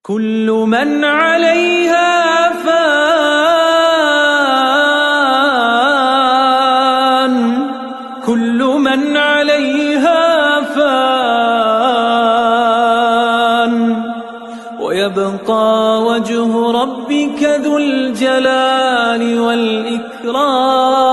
كل من عليها فان كل من عليها فان ويبقى وجه ربك ذو الجلال والإكرام.